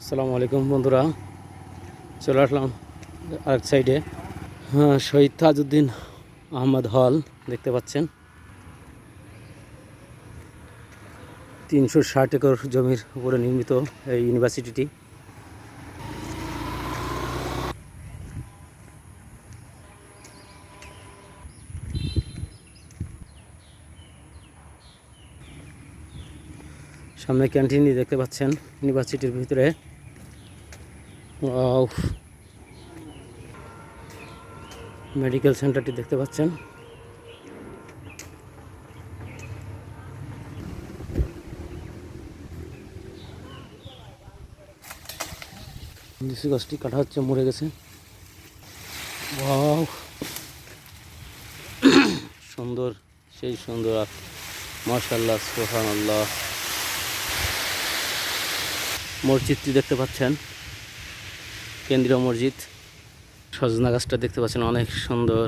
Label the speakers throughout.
Speaker 1: আসসালামু আলাইকুম বন্ধুরা, চলে আসলাম আরেক সাইডে। হ্যাঁ, শহীদ তাজউদ্দিন আহমদ হল দেখতে পাচ্ছেন। 360 একর জমির উপরে নির্মিত এই ইউনিভার্সিটিটি। সামনে ক্যান্টিনই দেখতে পাচ্ছেন ইউনিভার্সিটির ভিতরে। মেডিকেল সেন্টারটি দেখতে পাচ্ছেন। লিচু গাছটি কাটা হচ্ছে, মরে গেছে। ওয়াও, সুন্দর, সেই সুন্দর, মাশাআল্লাহ, সুবহানাল্লাহ। মসজিদটি দেখতে পাচ্ছেন, কেন্দ্রীয় মসজিদ। সজনা গাছটা দেখতে পাচ্ছেন, অনেক সুন্দর।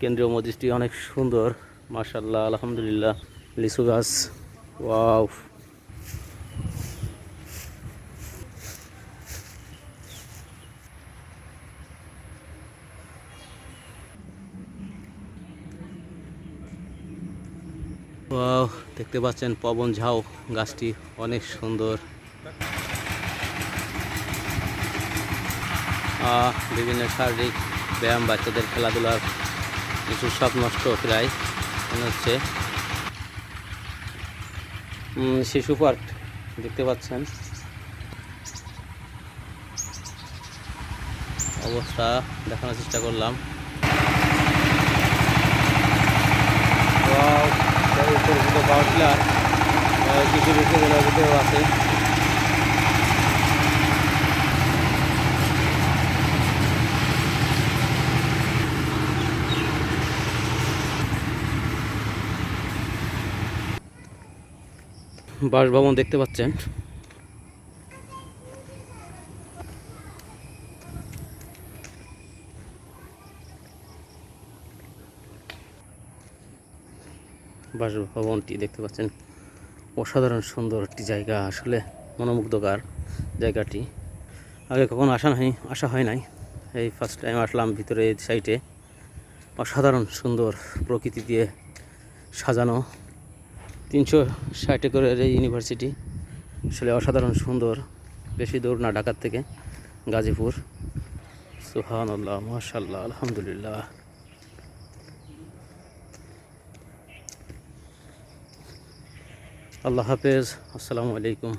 Speaker 1: কেন্দ্রীয় মসজিদটি অনেক সুন্দর, মাশাআল্লাহ, আলহামদুলিল্লাহ। লিচু গাছ, ওয়াও। ওয়াও, দেখতে পাচ্ছেন পবন ঝাউ গাছটি অনেক সুন্দর। বিভিন্ন শারীরিক ব্যায়াম, বাচ্চাদের খেলাধুলার কিছু সব নষ্ট প্রায় মনে হচ্ছে। শিশু পার্ক দেখতে পাচ্ছেন, অবস্থা দেখানোর চেষ্টা করলাম। পাওয়ার টিলার কিছু ভিতরেও আছে। বাসভবন দেখতে পাচ্ছেন। বাসভবনটি দেখতে পাচ্ছেন, অসাধারণ সুন্দর একটি জায়গা, আসলে মনোমুগ্ধকর জায়গাটি। আগে কখনো আসা হয় নাই, এই ফার্স্ট টাইম আসলাম ভিতরে এই সাইটে। অসাধারণ সুন্দর প্রকৃতি দিয়ে সাজানো 360 একরের এই ইউনিভার্সিটি, আসলে অসাধারণ সুন্দর। বেশি দূর না ঢাকার থেকে, গাজীপুর। সুবহানাল্লাহ, মাশাআল্লাহ, আলহামদুলিল্লাহ। আল্লাহ হাফেজ, আসসালামু আলাইকুম।